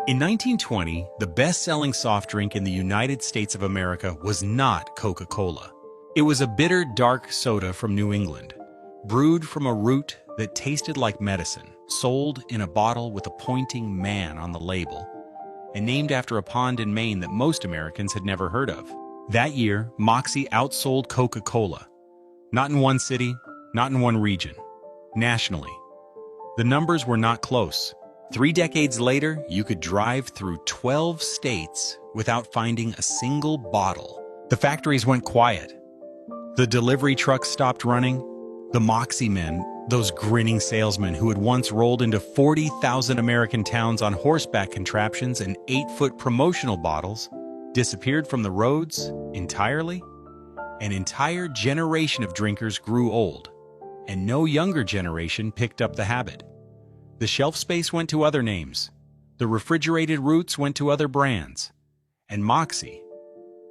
In 1920, the best-selling soft drink in the United States of America was not Coca-Cola. It was a bitter, dark soda from New England, brewed from a root that tasted like medicine, sold in a bottle with a pointing man on the label, and named after a pond in Maine that most Americans had never heard of. That year, Moxie outsold Coca-Cola. Not in one city, not in one region. Nationally. The numbers were not close. 3 decades later, you could drive through 12 states without finding a single bottle. The factories went quiet. The delivery trucks stopped running. The Moxie men, those grinning salesmen who had once rolled into 40,000 American towns on horseback contraptions and 8-foot promotional bottles, disappeared from the roads entirely. An entire generation of drinkers grew old, and no younger generation picked up the habit. The shelf space went to other names. The refrigerated roots went to other brands. And Moxie,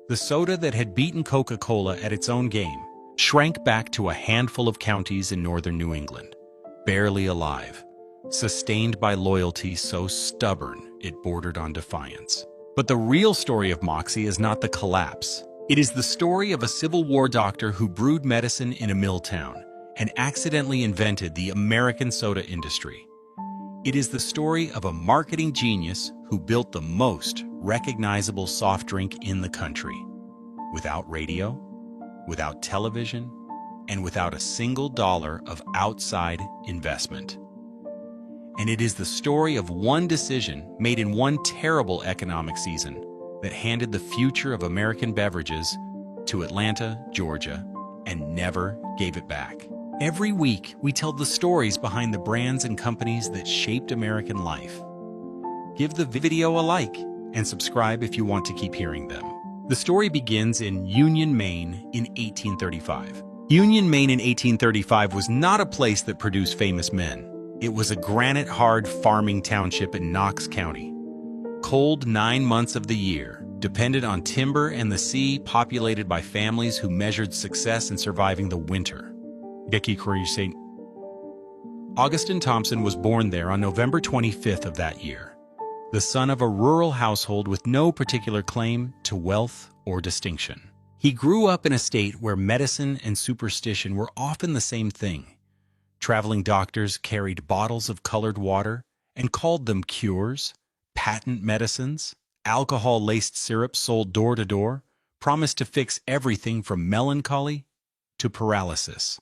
the soda that had beaten Coca-Cola at its own game, shrank back to a handful of counties in northern New England, barely alive, sustained by loyalty so stubborn it bordered on defiance. But the real story of Moxie is not the collapse. It is the story of a Civil War doctor who brewed medicine in a mill town and accidentally invented the American soda industry. It is the story of a marketing genius who built the most recognizable soft drink in the country, without radio, without television, and without a single dollar of outside investment. And it is the story of one decision made in one terrible economic season that handed the future of American beverages to Atlanta, Georgia, and never gave it back. Every week, we tell the stories behind the brands and companies that shaped American life. Give the video a like and subscribe if you want to keep hearing them. The story begins in Union, Maine in 1835. Union, Maine in 1835 was not a place that produced famous men. It was a granite-hard farming township in Knox County. Cold 9 months of the year, dependent on timber and the sea, populated by families who measured success in surviving the winter. Augustine Thompson was born there on November 25th of that year, the son of a rural household with no particular claim to wealth or distinction. He grew up in a state where medicine and superstition were often the same thing. Traveling doctors carried bottles of colored water and called them cures. Patent medicines, alcohol-laced syrup sold door to door, promised to fix everything from melancholy to paralysis.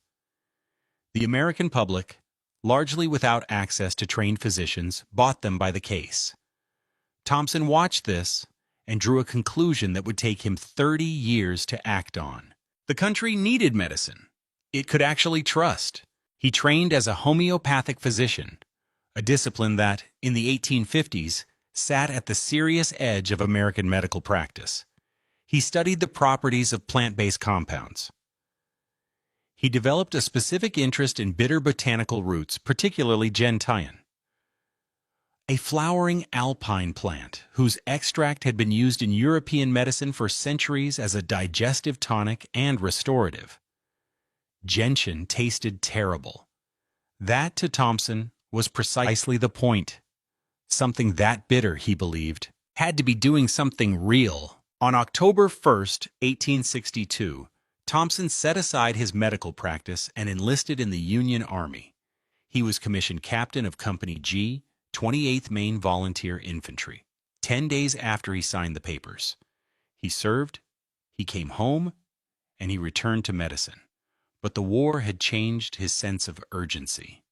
The American public, largely without access to trained physicians, bought them by the case. Thompson watched this and drew a conclusion that would take him 30 years to act on. The country needed medicine. It could actually trust. He trained as a homeopathic physician, a discipline that, in the 1850s, sat at the serious edge of American medical practice. He studied the properties of plant-based compounds. He developed a specific interest in bitter botanical roots, particularly gentian, a flowering alpine plant whose extract had been used in European medicine for centuries as a digestive tonic and restorative. Gentian tasted terrible. That, to Thompson, was precisely the point. Something that bitter, he believed, had to be doing something real. On October 1st, 1862, Thompson set aside his medical practice and enlisted in the Union Army. He was commissioned captain of Company G, 28th Maine Volunteer Infantry. 10 days after he signed the papers, he served, he came home, and he returned to medicine. But the war had changed his sense of urgency.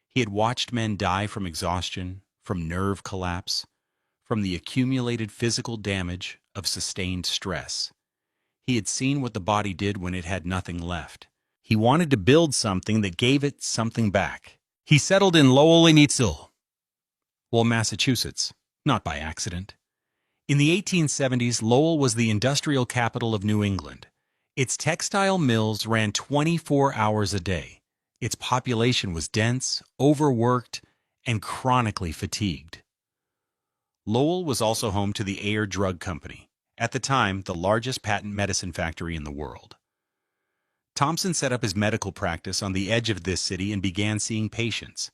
He had watched men die from exhaustion, from nerve collapse, from the accumulated physical damage of sustained stress. He had seen what the body did when it had nothing left. He wanted to build something that gave it something back. He settled in Lowell, Massachusetts, not by accident. In the 1870s, Lowell was the industrial capital of New England. Its textile mills ran 24 hours a day. Its population was dense, overworked, and chronically fatigued. Lowell was also home to the Ayer Drug Company, at the time the largest patent medicine factory in the world. Thompson set up his medical practice on the edge of this city and began seeing patients.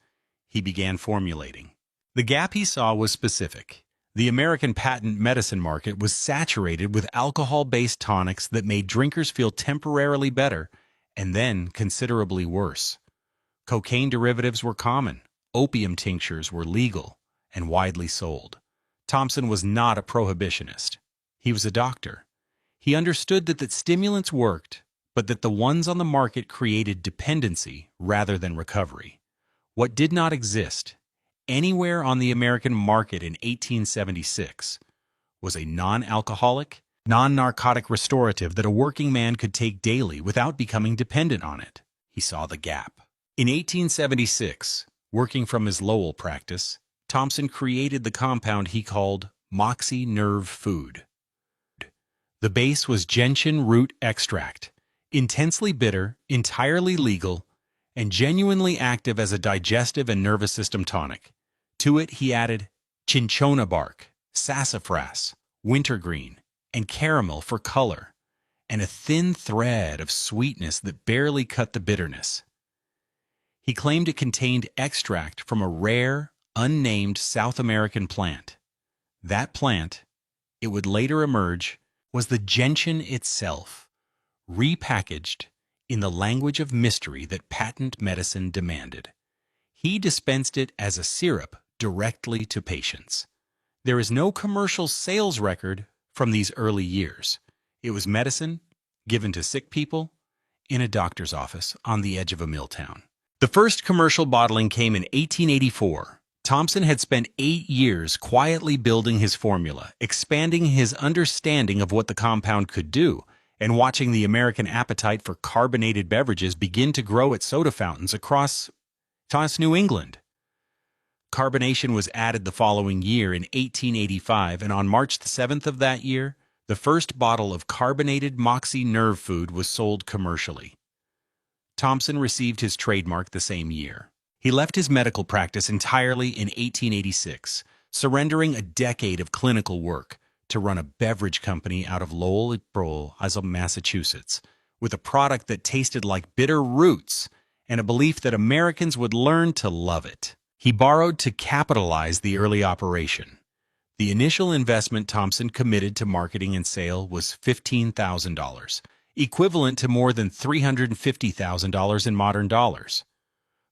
He began formulating. The gap he saw was specific. The American patent medicine market was saturated with alcohol-based tonics that made drinkers feel temporarily better and then considerably worse. Cocaine derivatives were common, opium tinctures were legal and widely sold. Thompson was not a prohibitionist. He was a doctor. He understood that stimulants worked, but that the ones on the market created dependency rather than recovery. What did not exist anywhere on the American market in 1876 was a non-alcoholic, non-narcotic restorative that a working man could take daily without becoming dependent on it. He saw the gap. In 1876, working from his Lowell practice, Thompson created the compound he called Moxie Nerve Food. The base was gentian root extract, intensely bitter, entirely legal, and genuinely active as a digestive and nervous system tonic. To it he added cinchona bark, sassafras, wintergreen, and caramel for color, and a thin thread of sweetness that barely cut the bitterness. He claimed it contained extract from a rare, unnamed South American plant. That plant, it would later emerge, was the gentian itself, repackaged in the language of mystery that patent medicine demanded. He dispensed it as a syrup directly to patients. There is no commercial sales record from these early years. It was medicine given to sick people in a doctor's office on the edge of a mill town. The first commercial bottling came in 1884. Thompson had spent 8 years quietly building his formula, expanding his understanding of what the compound could do, and watching the American appetite for carbonated beverages begin to grow at soda fountains across New England. Carbonation was added the following year in 1885, and on March the 7th of that year, the first bottle of carbonated Moxie Nerve Food was sold commercially. Thompson received his trademark the same year. He left his medical practice entirely in 1886, surrendering a decade of clinical work to run a beverage company out of Lowell, Massachusetts, with a product that tasted like bitter roots and a belief that Americans would learn to love it. He borrowed to capitalize the early operation. The initial investment Thompson committed to marketing and sale was $15,000, equivalent to more than $350,000 in modern dollars.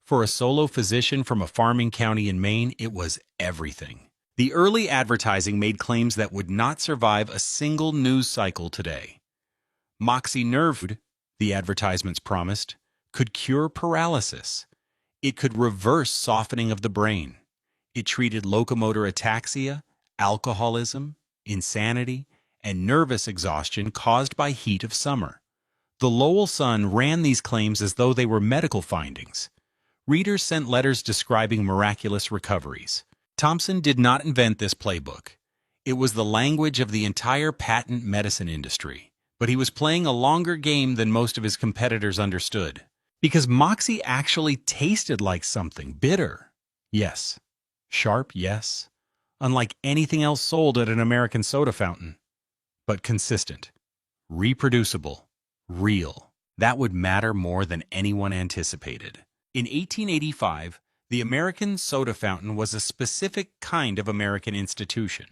For a solo physician from a farming county in Maine, it was everything. The early advertising made claims that would not survive a single news cycle today. Moxie Nerve Food, the advertisements promised, could cure paralysis. It could reverse softening of the brain. It treated locomotor ataxia, alcoholism, insanity, and nervous exhaustion caused by heat of summer. The Lowell Sun ran these claims as though they were medical findings. Readers sent letters describing miraculous recoveries. Thompson did not invent this playbook. It was the language of the entire patent medicine industry, but he was playing a longer game than most of his competitors understood. Because Moxie actually tasted like something bitter. Yes. Sharp, yes. Unlike anything else sold at an American soda fountain. But consistent. Reproducible. Real. That would matter more than anyone anticipated. In 1885, the American soda fountain was a specific kind of American institution.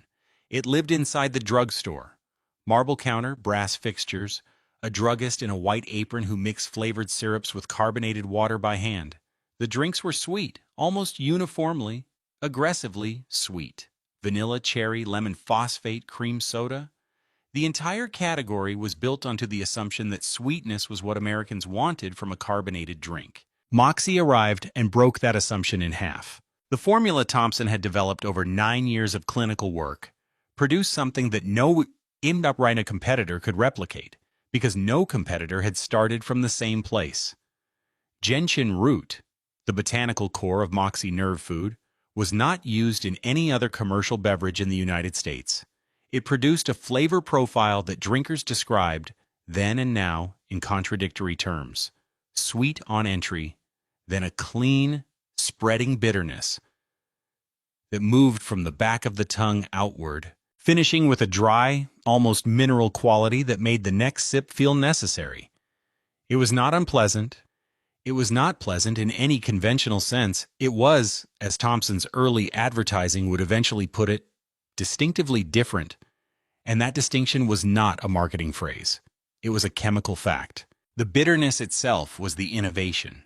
It lived inside the drugstore. Marble counter, brass fixtures, a druggist in a white apron who mixed flavored syrups with carbonated water by hand. The drinks were sweet, almost uniformly, aggressively sweet. Vanilla, cherry, lemon phosphate, cream soda. The entire category was built onto the assumption that sweetness was what Americans wanted from a carbonated drink. Moxie arrived and broke that assumption in half. The formula Thompson had developed over 9 years of clinical work produced something that no upright competitor could replicate, because no competitor had started from the same place. Gentian root, the botanical core of Moxie Nerve Food, was not used in any other commercial beverage in the United States. It produced a flavor profile that drinkers described, then and now, in contradictory terms. Sweet on entry, then a clean, spreading bitterness that moved from the back of the tongue outward, finishing with a dry, almost mineral quality that made the next sip feel necessary. It was not unpleasant. It was not pleasant in any conventional sense. It was, as Thompson's early advertising would eventually put it, distinctively different, and that distinction was not a marketing phrase. It was a chemical fact. The bitterness itself was the innovation.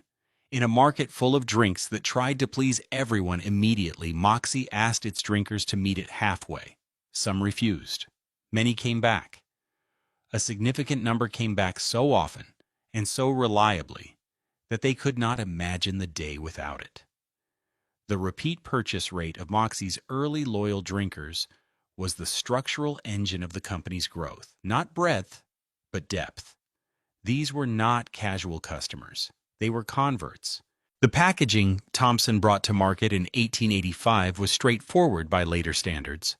In a market full of drinks that tried to please everyone immediately, Moxie asked its drinkers to meet it halfway. Some refused. Many came back. A significant number came back so often and so reliably that they could not imagine the day without it. The repeat purchase rate of Moxie's early loyal drinkers was the structural engine of the company's growth, not breadth, but depth. These were not casual customers. They were converts. The packaging Thompson brought to market in 1885 was straightforward by later standards.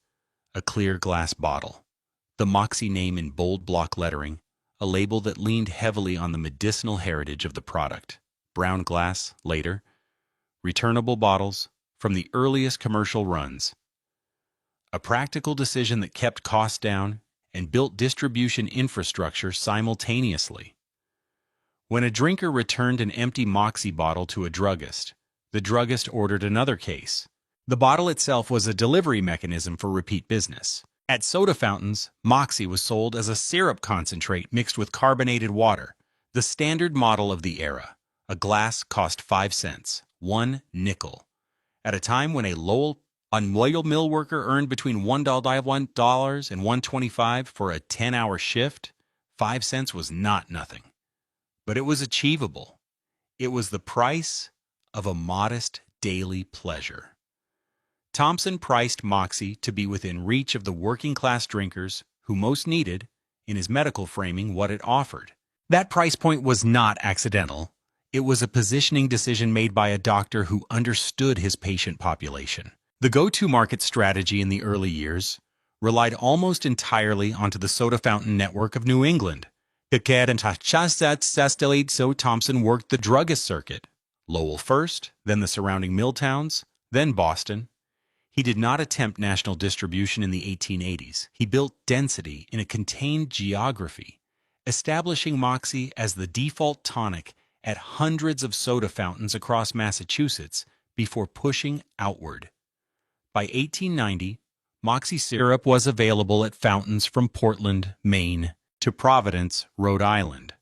A clear glass bottle, the Moxie name in bold block lettering, a label that leaned heavily on the medicinal heritage of the product. Brown glass, later. Returnable bottles, from the earliest commercial runs. A practical decision that kept costs down and built distribution infrastructure simultaneously. When a drinker returned an empty Moxie bottle to a druggist, the druggist ordered another case. The bottle itself was a delivery mechanism for repeat business. At soda fountains, Moxie was sold as a syrup concentrate mixed with carbonated water, the standard model of the era. A glass cost 5 cents, 1 nickel. At a time when a loyal mill worker earned between $1 and $1.25 for a 10-hour shift, 5 cents was not nothing. But it was achievable. It was the price of a modest daily pleasure. Thompson priced Moxie to be within reach of the working-class drinkers who most needed, in his medical framing, what it offered. That price point was not accidental. It was a positioning decision made by a doctor who understood his patient population. The go-to market strategy in the early years relied almost entirely onto the soda fountain network of New England. So Thompson worked the druggist circuit, Lowell first, then the surrounding mill towns, then Boston. He did not attempt national distribution in the 1880s. He built density in a contained geography, establishing Moxie as the default tonic at hundreds of soda fountains across Massachusetts before pushing outward. By 1890, Moxie syrup was available at fountains from Portland, Maine, to Providence, Rhode Island.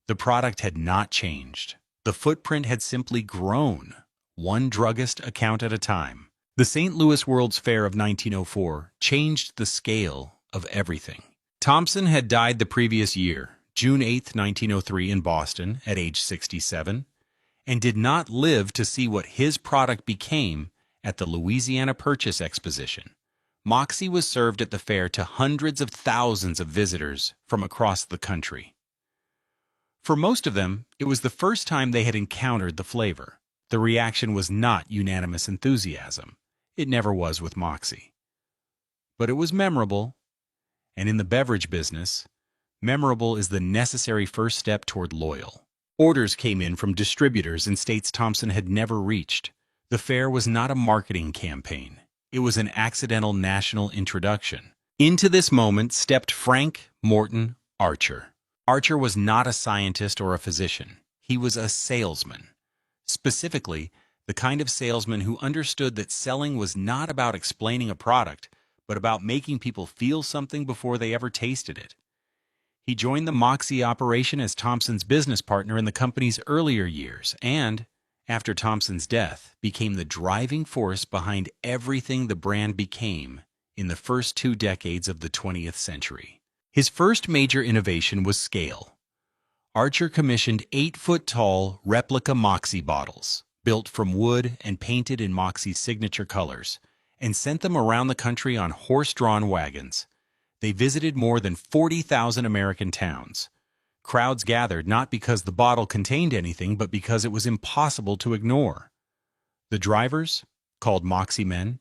The product had not changed. The footprint had simply grown, one druggist account at a time. The St. Louis World's Fair of 1904 changed the scale of everything. Thompson had died the previous year, June 8, 1903, in Boston, at age 67, and did not live to see what his product became at the Louisiana Purchase Exposition. Moxie was served at the fair to hundreds of thousands of visitors from across the country. For most of them, it was the first time they had encountered the flavor. The reaction was not unanimous enthusiasm. It never was with Moxie. But it was memorable, and in the beverage business, memorable is the necessary first step toward loyal. Orders came in from distributors in states Thompson had never reached. The fair was not a marketing campaign. It was an accidental national introduction. Into this moment stepped Frank Morton Archer. Archer was not a scientist or a physician. He was a salesman. Specifically, the kind of salesman who understood that selling was not about explaining a product, but about making people feel something before they ever tasted it. He joined the Moxie operation as Thompson's business partner in the company's earlier years and, after Thompson's death, became the driving force behind everything the brand became in the first 2 decades of the 20th century. His first major innovation was scale. Archer commissioned 8-foot-tall replica Moxie bottles, built from wood and painted in Moxie's signature colors, and sent them around the country on horse-drawn wagons. They visited more than 40,000 American towns. Crowds gathered not because the bottle contained anything, but because it was impossible to ignore. The drivers, called Moxie men,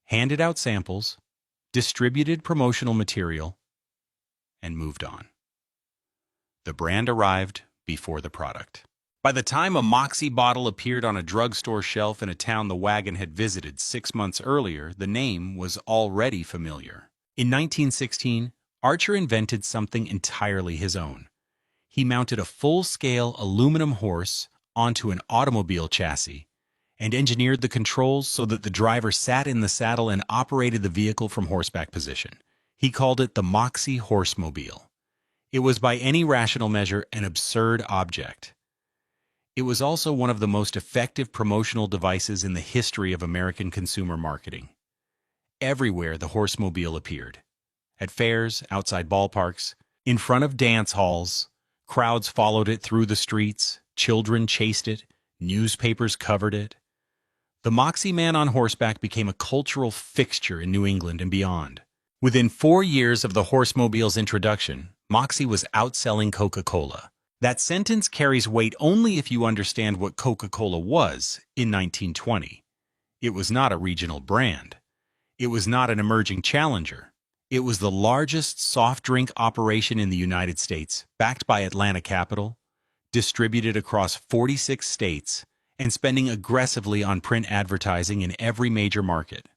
handed out samples, distributed promotional material, and moved on. The brand arrived before the product. By the time a Moxie bottle appeared on a drugstore shelf in a town the wagon had visited 6 months earlier, the name was already familiar. In 1916, Archer invented something entirely his own. He mounted a full-scale aluminum horse onto an automobile chassis and engineered the controls so that the driver sat in the saddle and operated the vehicle from horseback position. He called it the Moxie horsemobile. It was by any rational measure an absurd object. It was also one of the most effective promotional devices in the history of American consumer marketing. Everywhere the horsemobile appeared. At fairs, outside ballparks, in front of dance halls, crowds followed it through the streets, children chased it, newspapers covered it. The Moxie man on horseback became a cultural fixture in New England and beyond. Within 4 years of the horsemobile's introduction, Moxie was outselling Coca-Cola. That sentence carries weight only if you understand what Coca-Cola was in 1920. It was not a regional brand. It was not an emerging challenger. It was the largest soft drink operation in the United States, backed by Atlanta Capital, distributed across 46 states, and spending aggressively on print advertising in every major market.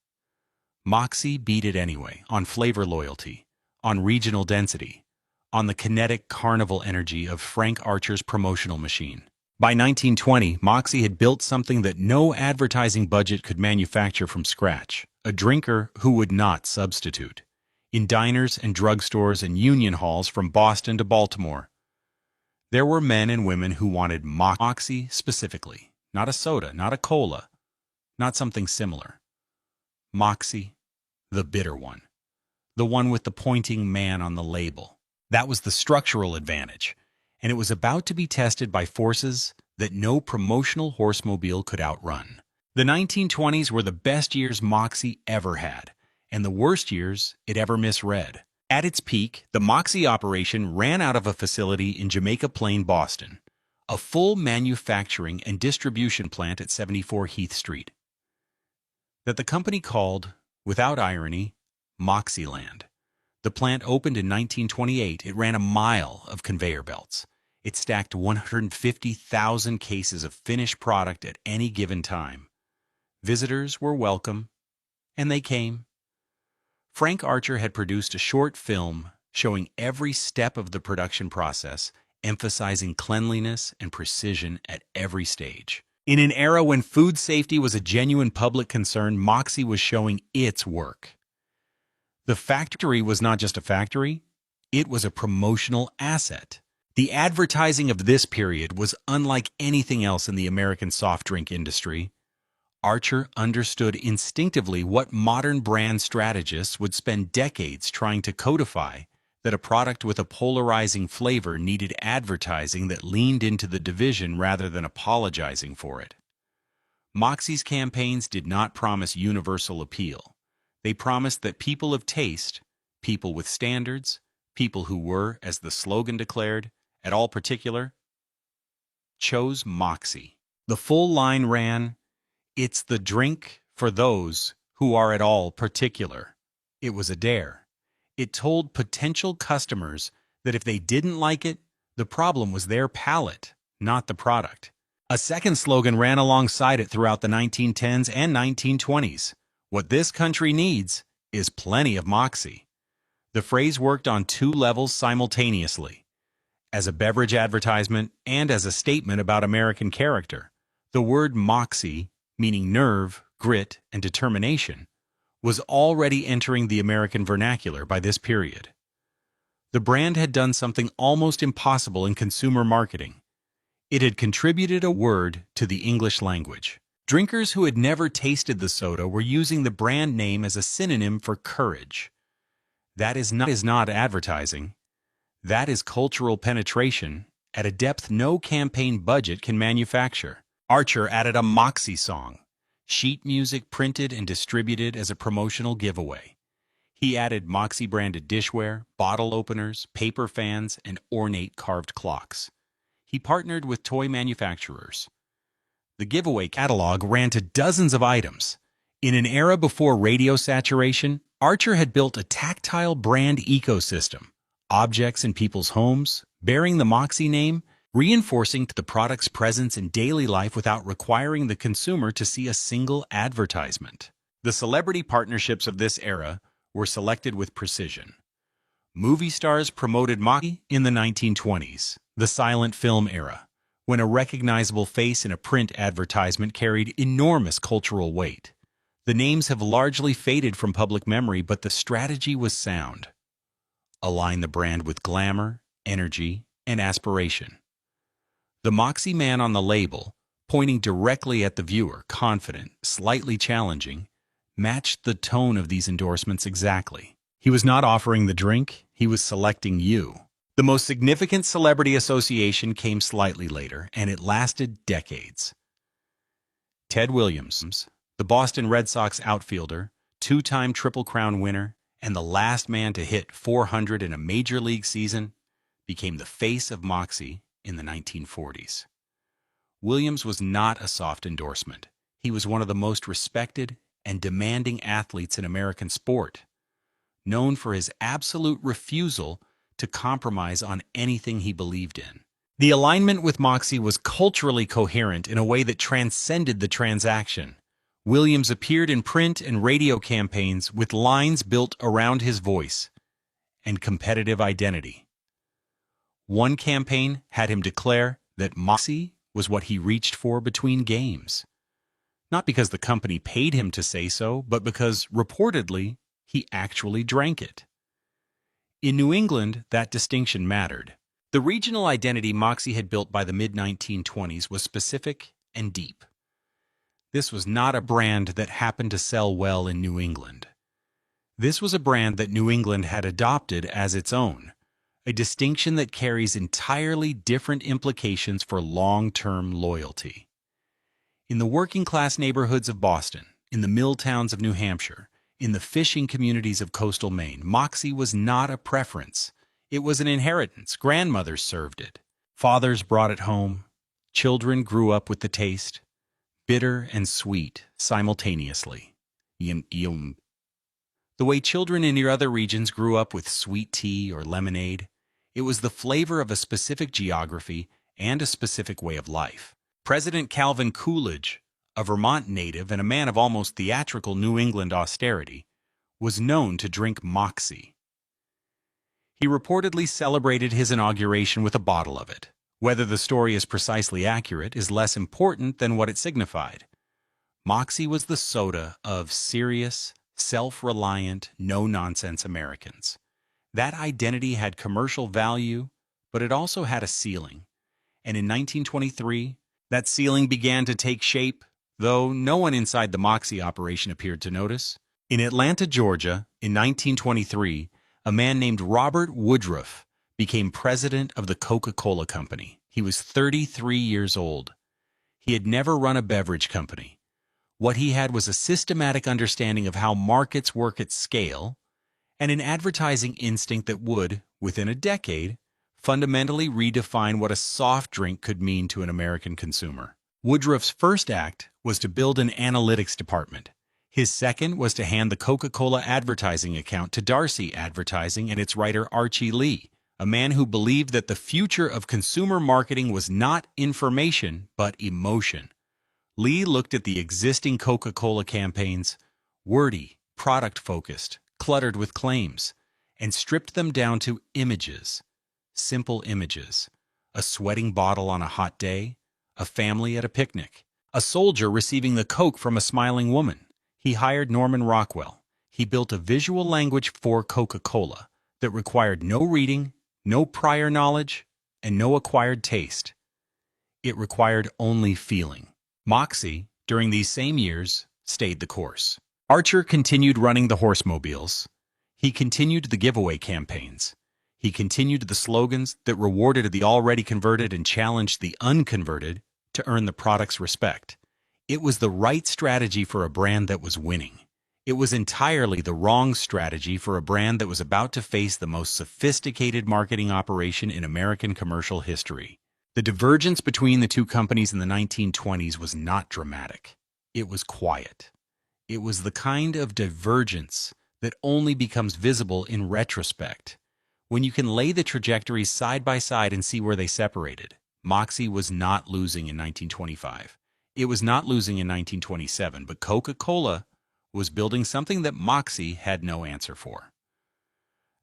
Moxie beat it anyway, on flavor loyalty, on regional density, on the kinetic carnival energy of Frank Archer's promotional machine. By 1920, Moxie had built something that no advertising budget could manufacture from scratch, a drinker who would not substitute. In diners and drugstores and union halls from Boston to Baltimore, there were men and women who wanted Moxie specifically, not a soda, not a cola, not something similar. Moxie, the bitter one, the one with the pointing man on the label. That was the structural advantage, and it was about to be tested by forces that no promotional horsemobile could outrun. The 1920s were the best years Moxie ever had, and the worst years it ever misread. At its peak, the Moxie operation ran out of a facility in Jamaica Plain, Boston, a full manufacturing and distribution plant at 74 Heath Street, that the company called, without irony, Moxieland. The plant opened in 1928. It ran a mile of conveyor belts. It stacked 150,000 cases of finished product at any given time. Visitors were welcome, and they came. Frank Archer had produced a short film showing every step of the production process, emphasizing cleanliness and precision at every stage. In an era when food safety was a genuine public concern, Moxie was showing its work. The factory was not just a factory, it was a promotional asset. The advertising of this period was unlike anything else in the American soft drink industry. Archer understood instinctively what modern brand strategists would spend decades trying to codify, that a product with a polarizing flavor needed advertising that leaned into the division rather than apologizing for it. Moxie's campaigns did not promise universal appeal. They promised that people of taste, people with standards, people who were, as the slogan declared, at all particular, chose Moxie. The full line ran, "It's the drink for those who are at all particular." It was a dare. It told potential customers that if they didn't like it, the problem was their palate, not the product. A second slogan ran alongside it throughout the 1910s and 1920s. "What this country needs is plenty of Moxie." The phrase worked on two levels simultaneously, as a beverage advertisement and as a statement about American character. The word Moxie, meaning nerve, grit, and determination, was already entering the American vernacular by this period. The brand had done something almost impossible in consumer marketing. It had contributed a word to the English language. Drinkers who had never tasted the soda were using the brand name as a synonym for courage. That is not advertising. That is cultural penetration at a depth no campaign budget can manufacture. Archer added a Moxie song, sheet music printed and distributed as a promotional giveaway. He added Moxie-branded dishware, bottle openers, paper fans, and ornate carved clocks. He partnered with toy manufacturers. The giveaway catalog ran to dozens of items. In an era before radio saturation, Archer had built a tactile brand ecosystem, objects in people's homes, bearing the Moxie name, reinforcing the product's presence in daily life without requiring the consumer to see a single advertisement. The celebrity partnerships of this era were selected with precision. Movie stars promoted Moxie in the 1920s, the silent film era, when a recognizable face in a print advertisement carried enormous cultural weight. The names have largely faded from public memory, but the strategy was sound. Align the brand with glamour, energy, and aspiration. The Moxie man on the label, pointing directly at the viewer, confident, slightly challenging, matched the tone of these endorsements exactly. He was not offering the drink, he was selecting you. The most significant celebrity association came slightly later, and it lasted decades. Ted Williams, the Boston Red Sox outfielder, two-time Triple Crown winner, and the last man to hit 400 in a major league season, became the face of Moxie in the 1940s. Williams was not a soft endorsement. He was one of the most respected and demanding athletes in American sport, known for his absolute refusal to compromise on anything he believed in. The alignment with Moxie was culturally coherent in a way that transcended the transaction. Williams appeared in print and radio campaigns with lines built around his voice and competitive identity. One campaign had him declare that Moxie was what he reached for between games. Not because the company paid him to say so, but because, reportedly, he actually drank it. In New England, that distinction mattered. The regional identity Moxie had built by the mid-1920s was specific and deep. This was not a brand that happened to sell well in New England. This was a brand that New England had adopted as its own, a distinction that carries entirely different implications for long-term loyalty. In the working-class neighborhoods of Boston, in the mill towns of New Hampshire, in the fishing communities of coastal Maine, Moxie was not a preference. It was an inheritance. Grandmothers served it. Fathers brought it home. Children grew up with the taste, bitter and sweet simultaneously. The way children in your other regions grew up with sweet tea or lemonade, it was the flavor of a specific geography and a specific way of life. President Calvin Coolidge, a Vermont native and a man of almost theatrical New England austerity, was known to drink Moxie. He reportedly celebrated his inauguration with a bottle of it. Whether the story is precisely accurate is less important than what it signified. Moxie was the soda of serious, self-reliant, no-nonsense Americans. That identity had commercial value, but it also had a ceiling. And in 1923, that ceiling began to take shape, though no one inside the Moxie operation appeared to notice. In Atlanta, Georgia, in 1923, a man named Robert Woodruff became president of the Coca-Cola Company. He was 33 years old. He had never run a beverage company. What he had was a systematic understanding of how markets work at scale and an advertising instinct that would, within a decade, fundamentally redefine what a soft drink could mean to an American consumer. Woodruff's first act was to build an analytics department. His second was to hand the Coca-Cola advertising account to Darcy Advertising and its writer Archie Lee, a man who believed that the future of consumer marketing was not information, but emotion. Lee looked at the existing Coca-Cola campaigns, wordy, product-focused, cluttered with claims, and stripped them down to images. Simple images. A sweating bottle on a hot day, a family at a picnic, a soldier receiving the Coke from a smiling woman. He hired Norman Rockwell. He built a visual language for Coca-Cola that required no reading, no prior knowledge, and no acquired taste. It required only feeling. Moxie, during these same years, stayed the course. Archer continued running the horsemobiles. He continued the giveaway campaigns. He continued the slogans that rewarded the already converted and challenged the unconverted to earn the product's respect. It was the right strategy for a brand that was winning. It was entirely the wrong strategy for a brand that was about to face the most sophisticated marketing operation in American commercial history. The divergence between the two companies in the 1920s was not dramatic. It was quiet. It was the kind of divergence that only becomes visible in retrospect, when you can lay the trajectories side by side and see where they separated. Moxie was not losing in 1925. It was not losing in 1927, but Coca-Cola was building something that Moxie had no answer for.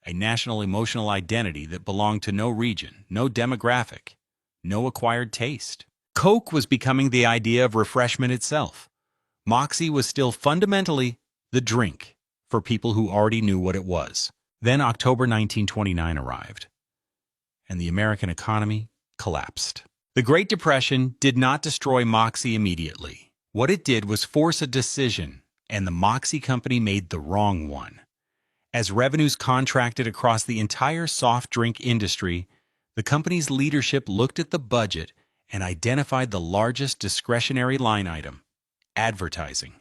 A national emotional identity that belonged to no region, no demographic, no acquired taste. Coke was becoming the idea of refreshment itself. Moxie was still fundamentally the drink for people who already knew what it was. Then October 1929 arrived, and the American economy collapsed. The Great Depression did not destroy Moxie immediately. What it did was force a decision, and the Moxie company made the wrong one. As revenues contracted across the entire soft drink industry, the company's leadership looked at the budget and identified the largest discretionary line item: advertising.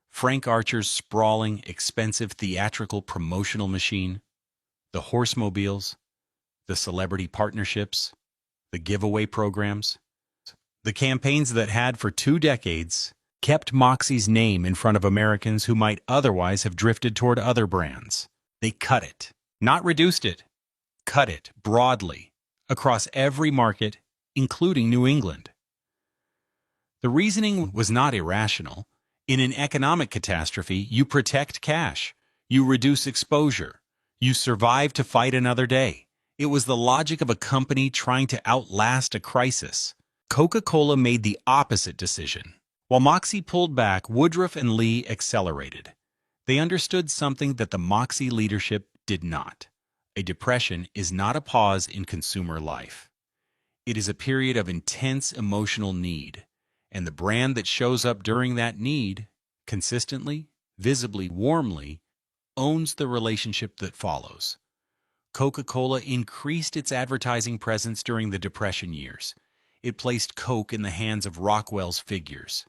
Frank Archer's sprawling, expensive theatrical promotional machine, the horsemobiles, the celebrity partnerships, the giveaway programs, the campaigns that had for 2 decades kept Moxie's name in front of Americans who might otherwise have drifted toward other brands. They cut it, not reduced it, cut it broadly across every market, including New England. The reasoning was not irrational. In an economic catastrophe, you protect cash, you reduce exposure, you survive to fight another day. It was the logic of a company trying to outlast a crisis. Coca-Cola made the opposite decision. While Moxie pulled back, Woodruff and Lee accelerated. They understood something that the Moxie leadership did not. A depression is not a pause in consumer life. It is a period of intense emotional need, and the brand that shows up during that need, consistently, visibly, warmly, owns the relationship that follows. Coca-Cola increased its advertising presence during the Depression years. It placed Coke in the hands of Rockwell's figures.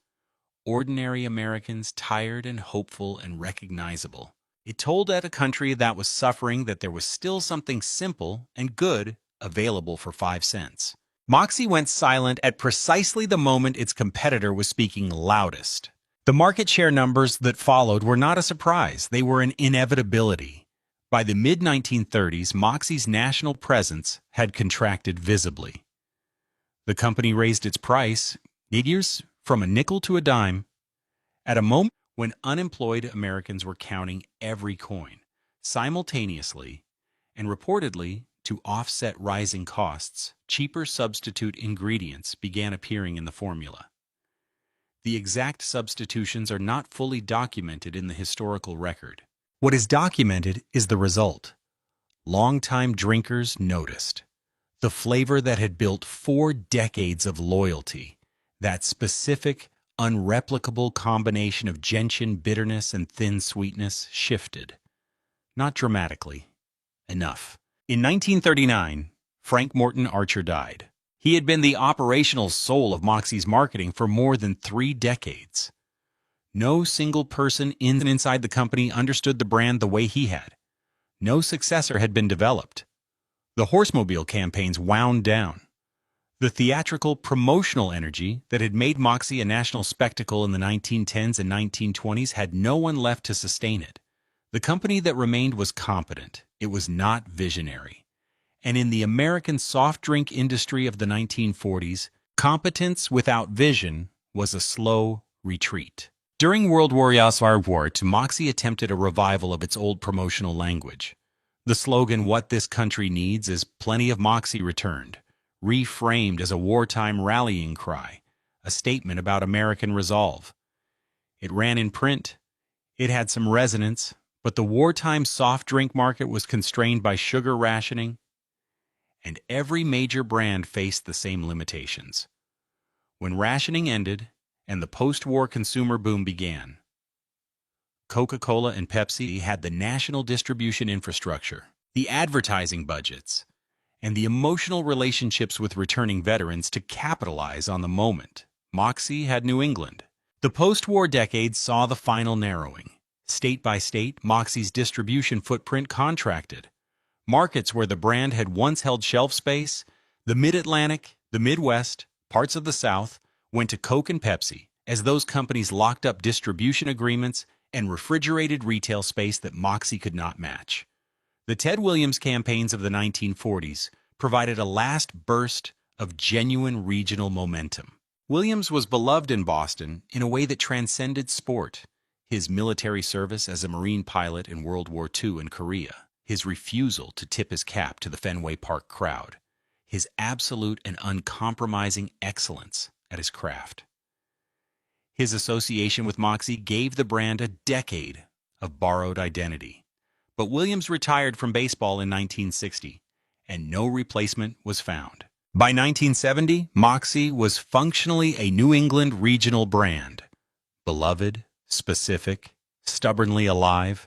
Ordinary Americans, tired and hopeful and recognizable. It told a country that was suffering that there was still something simple and good available for 5 cents. Moxie went silent at precisely the moment its competitor was speaking loudest. The market share numbers that followed were not a surprise. They were an inevitability. By the mid-1930s, Moxie's national presence had contracted visibly. The company raised its price, figures, from a nickel to a dime, at a moment when unemployed Americans were counting every coin. Simultaneously, and reportedly to offset rising costs, cheaper substitute ingredients began appearing in the formula. The exact substitutions are not fully documented in the historical record. What is documented is the result. Longtime drinkers noticed. The flavor that had built 4 decades of loyalty, that specific, unreplicable combination of gentian bitterness and thin sweetness, shifted. Not dramatically. Enough. In 1939, Frank Morton Archer died. He had been the operational soul of Moxie's marketing for more than 3 decades. No single person inside the company understood the brand the way he had. No successor had been developed. The horsemobile campaigns wound down. The theatrical, promotional energy that had made Moxie a national spectacle in the 1910s and 1920s had no one left to sustain it. The company that remained was competent. It was not visionary. And in the American soft drink industry of the 1940s, competence without vision was a slow retreat. During World War II, Moxie attempted a revival of its old promotional language. The slogan, "What this country needs is plenty of Moxie," returned, reframed as a wartime rallying cry, a statement about American resolve. It ran in print. It had some resonance, but the wartime soft drink market was constrained by sugar rationing, and every major brand faced the same limitations. When rationing ended and the post-war consumer boom began, Coca-Cola and Pepsi had the national distribution infrastructure, the advertising budgets, and the emotional relationships with returning veterans to capitalize on the moment. Moxie had New England. The post-war decades saw the final narrowing. State by state, Moxie's distribution footprint contracted. Markets where the brand had once held shelf space, the Mid-Atlantic, the Midwest, parts of the South, went to Coke and Pepsi, as those companies locked up distribution agreements and refrigerated retail space that Moxie could not match. The Ted Williams campaigns of the 1940s provided a last burst of genuine regional momentum. Williams was beloved in Boston in a way that transcended sport. His military service as a Marine pilot in World War II and Korea, his refusal to tip his cap to the Fenway Park crowd, his absolute and uncompromising excellence at his craft. His association with Moxie gave the brand a decade of borrowed identity. But Williams retired from baseball in 1960, and no replacement was found. By 1970, Moxie was functionally a New England regional brand. Beloved, specific, stubbornly alive,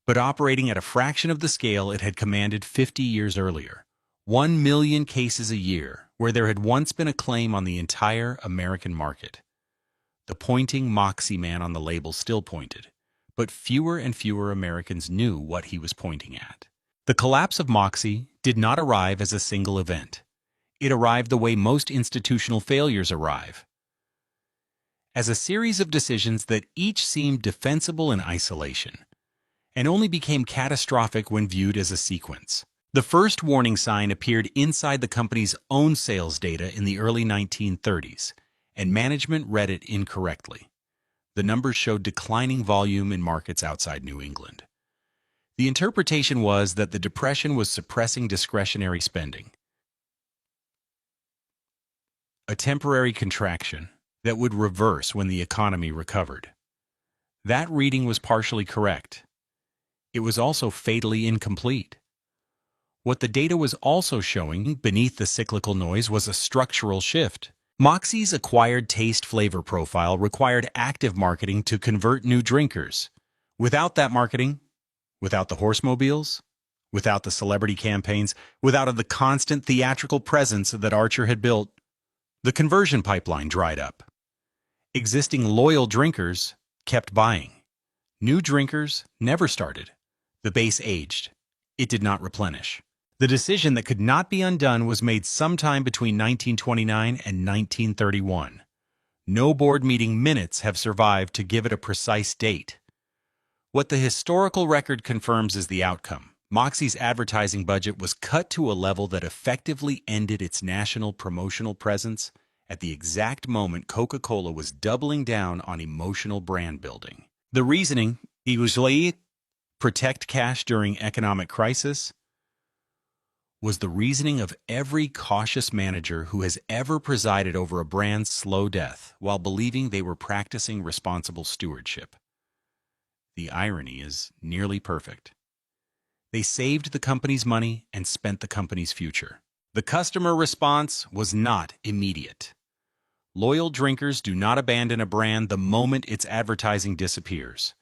but operating at a fraction of the scale it had commanded 50 years earlier. 1 million cases a year, where there had once been a claim on the entire American market. The pointing Moxie man on the label still pointed, but fewer and fewer Americans knew what he was pointing at. The collapse of Moxie did not arrive as a single event. It arrived the way most institutional failures arrive, as a series of decisions that each seemed defensible in isolation, and only became catastrophic when viewed as a sequence. The first warning sign appeared inside the company's own sales data in the early 1930s, and management read it incorrectly. The numbers showed declining volume in markets outside New England. The interpretation was that the Depression was suppressing discretionary spending, a temporary contraction that would reverse when the economy recovered. That reading was partially correct. It was also fatally incomplete. What the data was also showing beneath the cyclical noise was a structural shift. Moxie's acquired taste flavor profile required active marketing to convert new drinkers. Without that marketing, without the horsemobiles, without the celebrity campaigns, without the constant theatrical presence that Archer had built, the conversion pipeline dried up. Existing loyal drinkers kept buying. New drinkers never started. The base aged. It did not replenish. The decision that could not be undone was made sometime between 1929 and 1931. No board meeting minutes have survived to give it a precise date. What the historical record confirms is the outcome. Moxie's advertising budget was cut to a level that effectively ended its national promotional presence at the exact moment Coca-Cola was doubling down on emotional brand building. The reasoning, usually protect cash during economic crisis, was the reasoning of every cautious manager who has ever presided over a brand's slow death while believing they were practicing responsible stewardship. The irony is nearly perfect. They saved the company's money and spent the company's future. The customer response was not immediate. Loyal drinkers do not abandon a brand the moment its advertising disappears.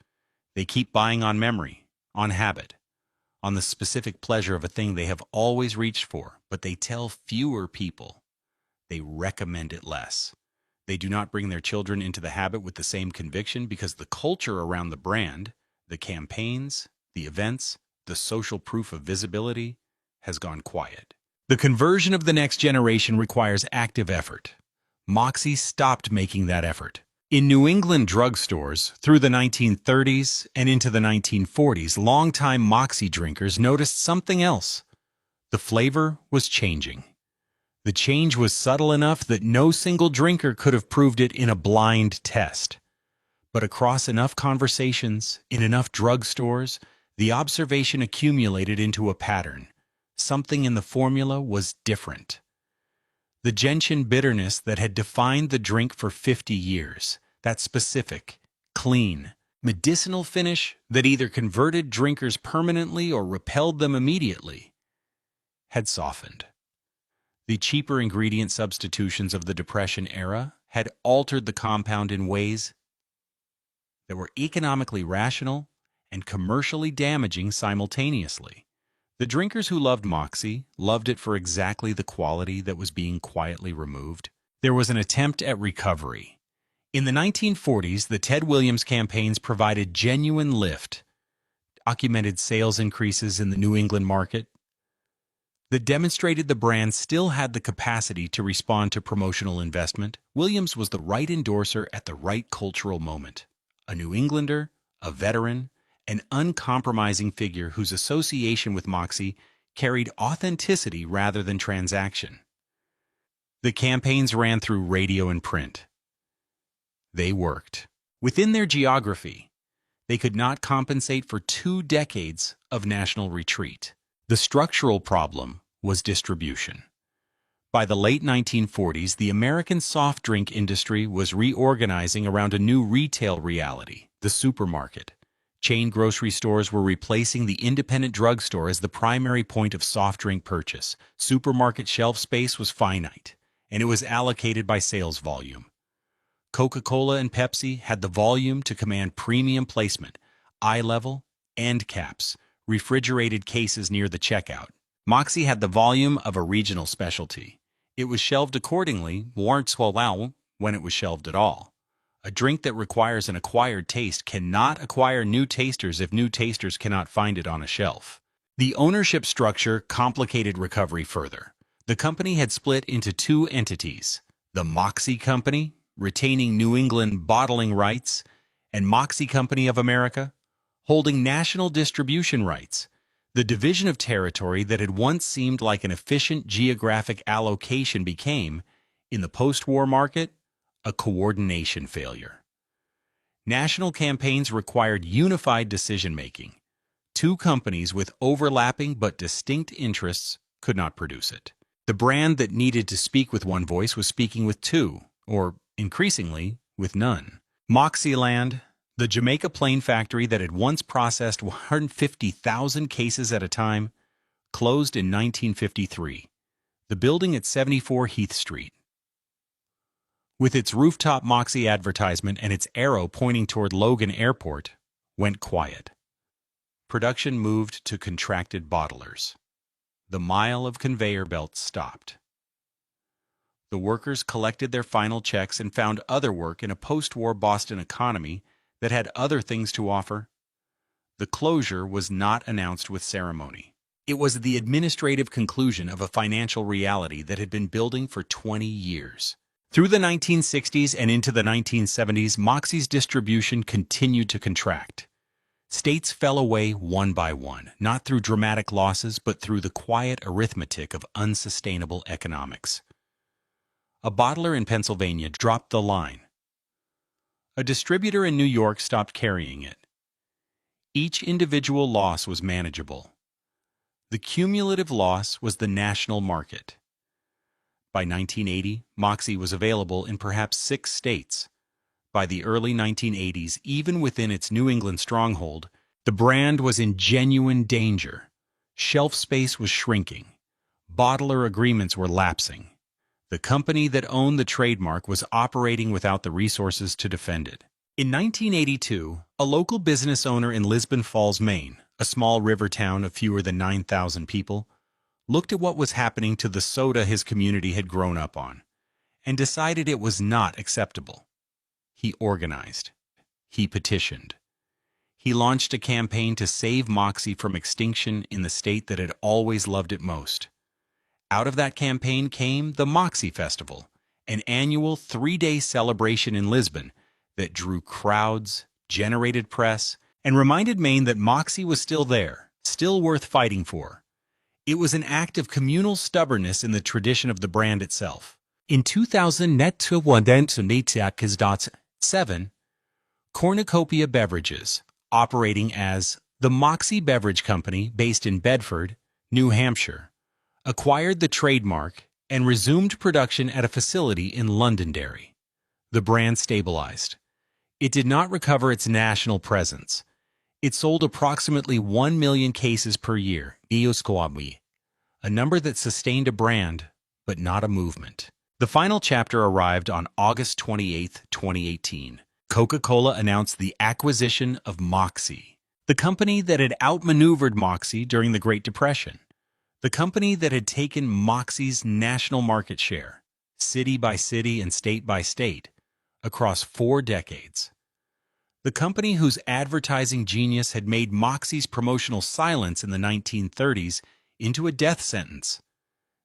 They keep buying on memory, on habit, on the specific pleasure of a thing they have always reached for, but they tell fewer people. They recommend it less. They do not bring their children into the habit with the same conviction because the culture around the brand, the campaigns, the events, the social proof of visibility, has gone quiet. The conversion of the next generation requires active effort. Moxie stopped making that effort. In New England drugstores, through the 1930s and into the 1940s, longtime Moxie drinkers noticed something else. The flavor was changing. The change was subtle enough that no single drinker could have proved it in a blind test. But across enough conversations, in enough drugstores, the observation accumulated into a pattern. Something in the formula was different. The gentian bitterness that had defined the drink for 50 years, that specific, clean, medicinal finish that either converted drinkers permanently or repelled them immediately, had softened. The cheaper ingredient substitutions of the Depression era had altered the compound in ways that were economically rational and commercially damaging simultaneously. The drinkers who loved Moxie loved it for exactly the quality that was being quietly removed. There was an attempt at recovery. In the 1940s, the Ted Williams campaigns provided genuine lift, documented sales increases in the New England market, that demonstrated the brand still had the capacity to respond to promotional investment. Williams was the right endorser at the right cultural moment. A New Englander, a veteran, an uncompromising figure whose association with Moxie carried authenticity rather than transaction. The campaigns ran through radio and print. They worked. Within their geography, they could not compensate for 2 decades of national retreat. The structural problem was distribution. By the late 1940s, the American soft drink industry was reorganizing around a new retail reality, the supermarket. Chain grocery stores were replacing the independent drugstore as the primary point of soft drink purchase. Supermarket shelf space was finite, and it was allocated by sales volume. Coca-Cola and Pepsi had the volume to command premium placement, eye level, end caps, refrigerated cases near the checkout. Moxie had the volume of a regional specialty. It was shelved accordingly, warrants when it was shelved at all. A drink that requires an acquired taste cannot acquire new tasters if new tasters cannot find it on a shelf. The ownership structure complicated recovery further. The company had split into two entities, the Moxie Company, retaining New England bottling rights, and Moxie Company of America, holding national distribution rights. The division of territory that had once seemed like an efficient geographic allocation became, in the post-war market, a coordination failure. National campaigns required unified decision-making. Two companies with overlapping but distinct interests could not produce it. The brand that needed to speak with one voice was speaking with two, or, increasingly, with none. Moxieland, the Jamaica Plain factory that had once processed 150,000 cases at a time, closed in 1953. The building at 74 Heath Street, with its rooftop Moxie advertisement and its arrow pointing toward Logan Airport, went quiet. Production moved to contracted bottlers. The mile of conveyor belts stopped. The workers collected their final checks and found other work in a post-war Boston economy that had other things to offer. The closure was not announced with ceremony. It was the administrative conclusion of a financial reality that had been building for 20 years. Through the 1960s and into the 1970s, Moxie's distribution continued to contract. States fell away one by one, not through dramatic losses, but through the quiet arithmetic of unsustainable economics. A bottler in Pennsylvania dropped the line. A distributor in New York stopped carrying it. Each individual loss was manageable. The cumulative loss was the national market. By 1980, Moxie was available in perhaps 6 states. By the early 1980s, even within its New England stronghold, the brand was in genuine danger. Shelf space was shrinking. Bottler agreements were lapsing. The company that owned the trademark was operating without the resources to defend it. In 1982, a local business owner in Lisbon Falls, Maine, a small river town of fewer than 9,000 people, looked at what was happening to the soda his community had grown up on, and decided it was not acceptable. He organized. He petitioned. He launched a campaign to save Moxie from extinction in the state that had always loved it most. Out of that campaign came the Moxie Festival, an annual 3-day celebration in Lisbon that drew crowds, generated press, and reminded Maine that Moxie was still there, still worth fighting for. It was an act of communal stubbornness in the tradition of the brand itself. In 2007, Cornucopia Beverages, operating as the Moxie Beverage Company based in Bedford, New Hampshire, acquired the trademark and resumed production at a facility in Londonderry. The brand stabilized. It did not recover its national presence. It sold approximately 1 million cases per year, a number that sustained a brand, but not a movement. The final chapter arrived on August 28, 2018. Coca-Cola announced the acquisition of Moxie, the company that had outmaneuvered Moxie during the Great Depression. The company that had taken Moxie's national market share, city by city and state by state, across 4 decades. The company whose advertising genius had made Moxie's promotional silence in the 1930s into a death sentence.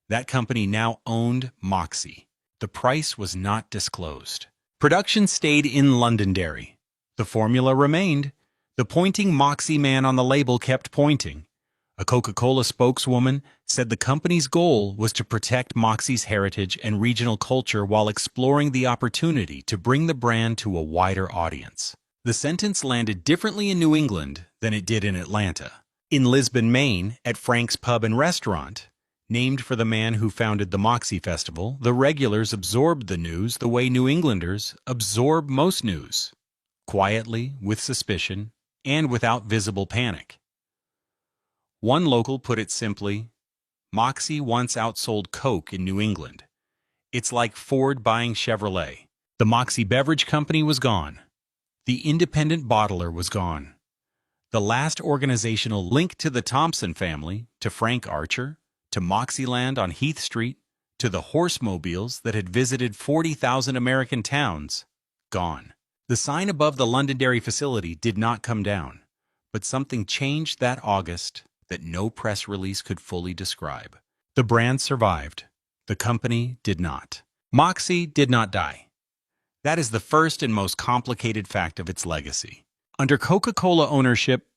That company now owned Moxie. The price was not disclosed. Production stayed in Londonderry. The formula remained. The pointing Moxie man on the label kept pointing. A Coca-Cola spokeswoman said the company's goal was to protect Moxie's heritage and regional culture while exploring the opportunity to bring the brand to a wider audience. The sentence landed differently in New England than it did in Atlanta. In Lisbon, Maine, at Frank's Pub and Restaurant, Named for the man who founded the Moxie Festival, the regulars absorbed the news the way New Englanders absorb most news, quietly, with suspicion, and without visible panic. One local put it simply, Moxie once outsold Coke in New England. It's like Ford buying Chevrolet. The Moxie Beverage Company was gone. The independent bottler was gone. The last organizational link to the Thompson family, to Frank Archer, to Moxieland on Heath Street, to the horsemobiles that had visited 40,000 American towns, gone. The sign above the Londonderry facility did not come down, but something changed that August that no press release could fully describe. The brand survived. The company did not. Moxie did not die. That is the first and most complicated fact of its legacy. Under Coca-Cola ownership,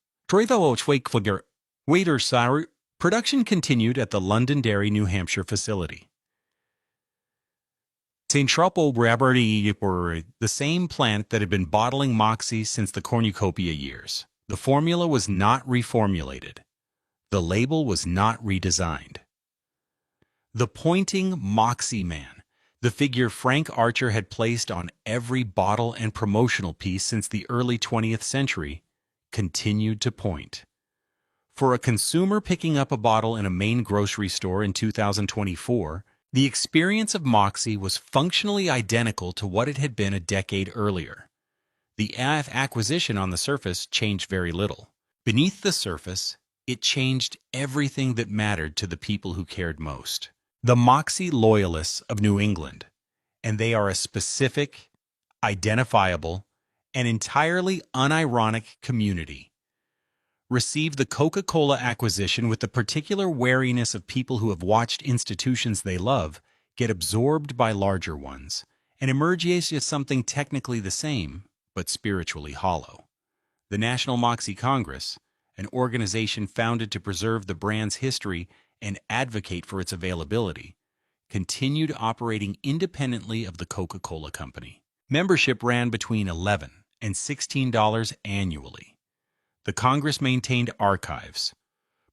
production continued at the Londonderry, New Hampshire facility. The same plant that had been bottling Moxie since the cornucopia years. The formula was not reformulated. The label was not redesigned. The pointing Moxie man, the figure Frank Archer had placed on every bottle and promotional piece since the early 20th century, continued to point. For a consumer picking up a bottle in a main grocery store in 2024, the experience of Moxie was functionally identical to what it had been a decade earlier. The acquisition on the surface changed very little. Beneath the surface, it changed everything that mattered to the people who cared most. The Moxie loyalists of New England, and they are a specific, identifiable, and entirely unironic community, received the Coca-Cola acquisition with the particular wariness of people who have watched institutions they love get absorbed by larger ones, and emerge as something technically the same, but spiritually hollow. The National Moxie Congress, an organization founded to preserve the brand's history and advocate for its availability, continued operating independently of the Coca-Cola Company. Membership ran between $11 and $16 annually. The Congress maintained archives,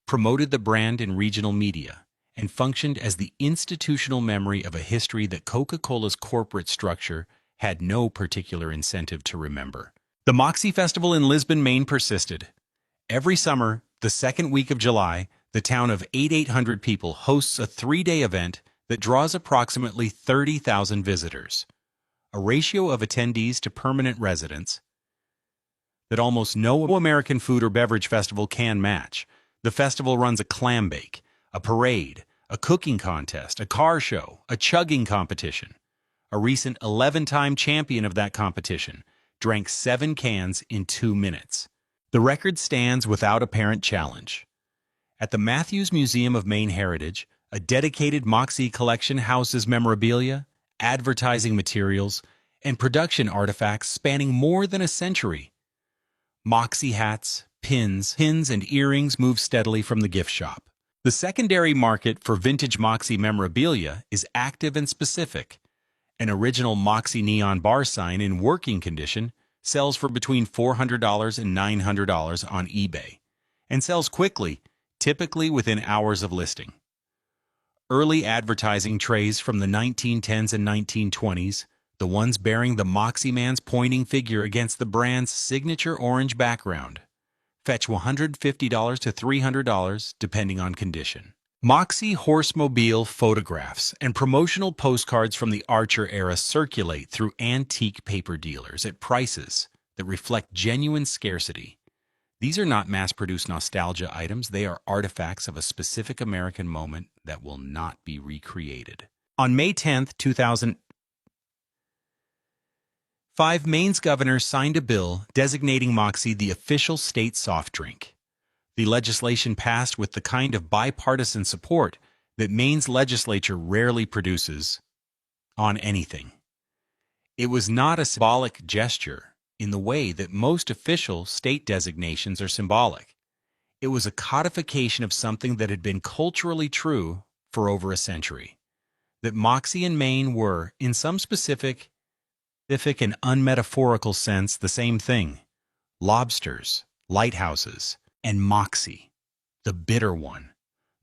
promoted the brand in regional media, and functioned as the institutional memory of a history that Coca-Cola's corporate structure had no particular incentive to remember. The Moxie Festival in Lisbon, Maine persisted. Every summer, the second week of July, the town of 800 people hosts a 3-day event that draws approximately 30,000 visitors, a ratio of attendees to permanent residents that almost no American food or beverage festival can match. The festival runs a clam bake, a parade, a cooking contest, a car show, a chugging competition. A recent 11-time champion of that competition drank 7 cans in 2 minutes. The record stands without apparent challenge. At the Matthews Museum of Maine Heritage, a dedicated Moxie collection houses memorabilia, advertising materials, and production artifacts spanning more than a century. Moxie hats, pins, and earrings move steadily from the gift shop. The secondary market for vintage Moxie memorabilia is active and specific. An original Moxie neon bar sign in working condition sells for between $400 and $900 on eBay, and sells quickly, typically within hours of listing. Early advertising trays from the 1910s and 1920s, the ones bearing the Moxie man's pointing figure against the brand's signature orange background, fetch $150 to $300 depending on condition. Moxie horsemobile photographs and promotional postcards from the Archer era circulate through antique paper dealers at prices that reflect genuine scarcity. These are not mass-produced nostalgia items, they are artifacts of a specific American moment that will not be recreated. On May 10, 2005, Maine's governor signed a bill designating Moxie the official state soft drink. The legislation passed with the kind of bipartisan support that Maine's legislature rarely produces on anything. It was not a symbolic gesture in the way that most official state designations are symbolic. It was a codification of something that had been culturally true for over a century. That Moxie and Maine were, in some specific and unmetaphorical sense, the same thing. Lobsters, lighthouses, and Moxie, the bitter one,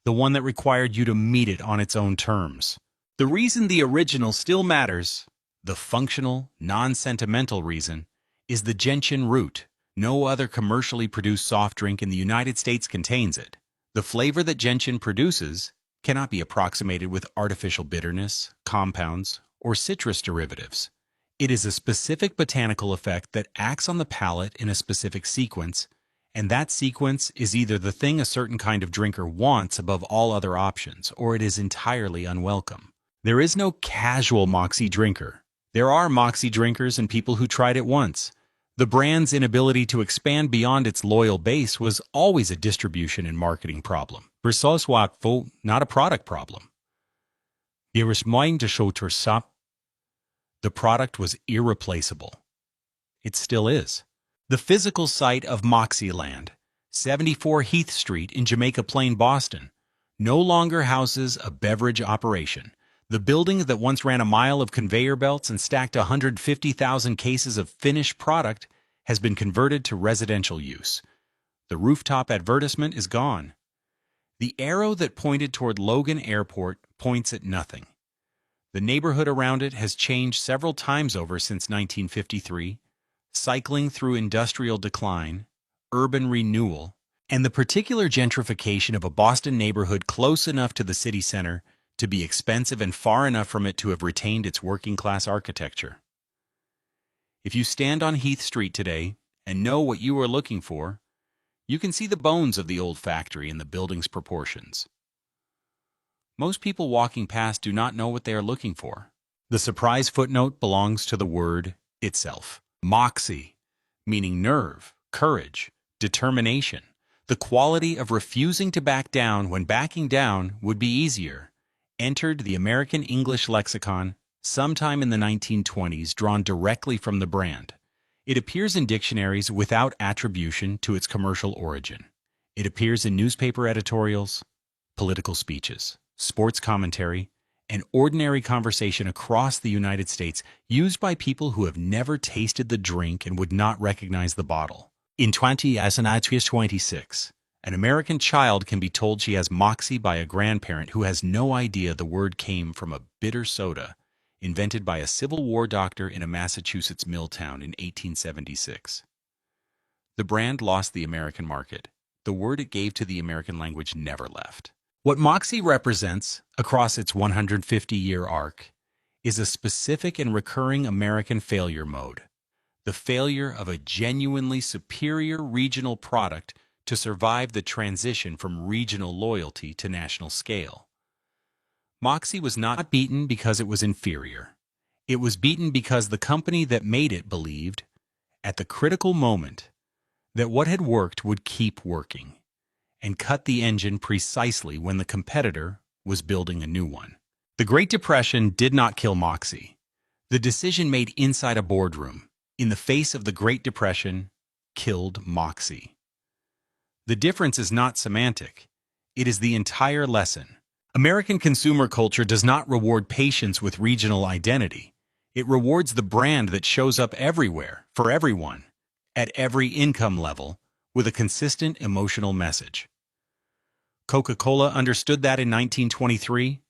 the one that required you to meet it on its own terms. The reason the original still matters, the functional, non-sentimental reason, is the gentian root. No other commercially produced soft drink in the United States contains it. The flavor that gentian produces cannot be approximated with artificial bitterness, compounds, or citrus derivatives. It is a specific botanical effect that acts on the palate in a specific sequence, and that sequence is either the thing a certain kind of drinker wants above all other options, or it is entirely unwelcome. There is no casual Moxie drinker. There are Moxie drinkers and people who tried it once. The brand's inability to expand beyond its loyal base was always a distribution and marketing problem. Versus not a product problem. The product was irreplaceable. It still is. The physical site of Moxieland, 74 Heath Street in Jamaica Plain, Boston, no longer houses a beverage operation. The building that once ran a mile of conveyor belts and stacked 150,000 cases of finished product has been converted to residential use. The rooftop advertisement is gone. The arrow that pointed toward Logan Airport points at nothing. The neighborhood around it has changed several times over since 1953, cycling through industrial decline, urban renewal, and the particular gentrification of a Boston neighborhood close enough to the city center to be expensive and far enough from it to have retained its working-class architecture. If you stand on Heath Street today and know what you are looking for, you can see the bones of the old factory in the building's proportions. Most people walking past do not know what they are looking for. The surprise footnote belongs to the word itself. Moxie, meaning nerve, courage, determination, the quality of refusing to back down when backing down would be easier, entered the American English lexicon sometime in the 1920s, drawn directly from the brand. It appears in dictionaries without attribution to its commercial origin. It appears in newspaper editorials, political speeches, sports commentary, and ordinary conversation across the United States used by people who have never tasted the drink and would not recognize the bottle. In 2026, an American child can be told she has Moxie by a grandparent who has no idea the word came from a bitter soda invented by a Civil War doctor in a Massachusetts mill town in 1876. The brand lost the American market. The word it gave to the American language never left. What Moxie represents, across its 150-year arc, is a specific and recurring American failure mode. The failure of a genuinely superior regional product to survive the transition from regional loyalty to national scale. Moxie was not beaten because it was inferior. It was beaten because the company that made it believed, at the critical moment, that what had worked would keep working, and cut the engine precisely when the competitor was building a new one. The Great Depression did not kill Moxie. The decision made inside a boardroom, in the face of the Great Depression, killed Moxie. The difference is not semantic. It is the entire lesson. American consumer culture does not reward patience with regional identity. It rewards the brand that shows up everywhere, for everyone, at every income level, with a consistent emotional message. Coca-Cola understood that in 1923.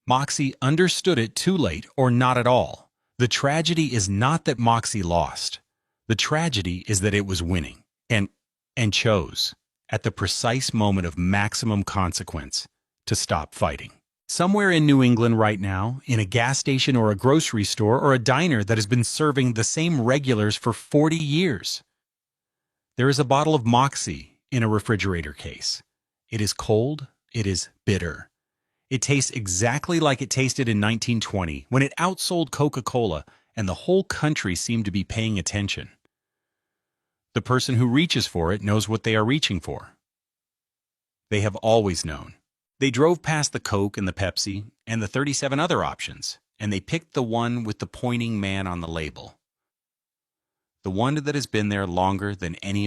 Moxie understood it too late or not at all. The tragedy is not that Moxie lost. The tragedy is that it was winning, and chose, at the precise moment of maximum consequence, to stop fighting. Somewhere in New England right now, in a gas station or a grocery store or a diner that has been serving the same regulars for 40 years, there is a bottle of Moxie in a refrigerator case. It is cold, it is bitter. It tastes exactly like it tasted in 1920 when it outsold Coca-Cola and the whole country seemed to be paying attention. The person who reaches for it knows what they are reaching for. They have always known. They drove past the Coke and the Pepsi and the 37 other options, and they picked the one with the pointing man on the label. The one that has been there longer than any of